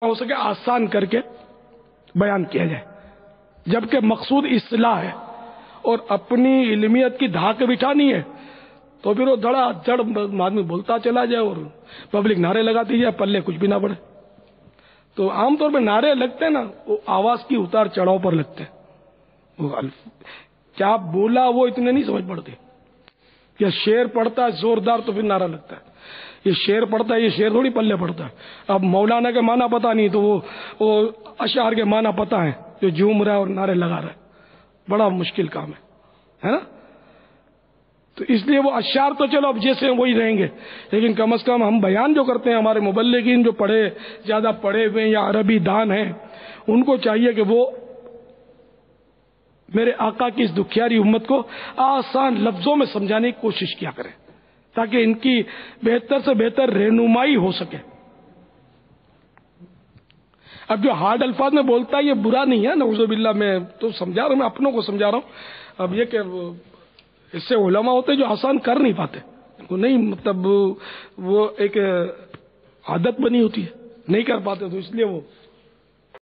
ہو سکے آسان کر کے بیان کیا جائے، جبکہ مقصود اصلاح ہے اور اپنی علمیت کی دھاک بٹھانی ہے، تو پھر وہ دھڑا دھڑ آدمی بولتا چلا جائے اور پبلک نعرے لگاتی جائے، پلے کچھ بھی نہ پڑے۔ تو عام طور پہ نعرے لگتے ہیں نا، وہ آواز کی اتار چڑھاؤ پر لگتے ہیں، وہ کیا بولا وہ اتنے نہیں سمجھ پڑتے۔ یا شعر پڑھتا ہے زوردار تو پھر نعرہ لگتا ہے، یہ شعر پڑھتا ہے، یہ شعر تھوڑی پلے پڑتا ہے۔ اب مولانا کے معنی پتہ نہیں تو وہ اشعار کے معنی پتہ ہیں، جو جھوم رہا ہے اور نعرے لگا رہا ہے، بڑا مشکل کام ہے نا۔ تو اس لیے وہ اشعار تو چلو اب جیسے ہیں وہی رہیں گے، لیکن کم از کم ہم بیان جو کرتے ہیں، ہمارے مبلغین جو زیادہ پڑھے ہوئے یا عربی دان ہیں، ان کو چاہیے کہ وہ میرے آقا کی اس دکھیاری امت کو آسان لفظوں میں سمجھانے کی کوشش کیا کریں، تاکہ ان کی بہتر سے بہتر رہنمائی ہو سکے۔ اب جو ہارڈ الفاظ میں بولتا ہے یہ برا نہیں ہے، نعوذ باللہ، میں تو سمجھا رہا ہوں، میں اپنوں کو سمجھا رہا ہوں۔ اب یہ کہ اس سے علماء ہوتے جو آسان کر نہیں پاتے، وہ نہیں، مطلب وہ ایک عادت بنی ہوتی ہے، نہیں کر پاتے، تو اس لیے وہ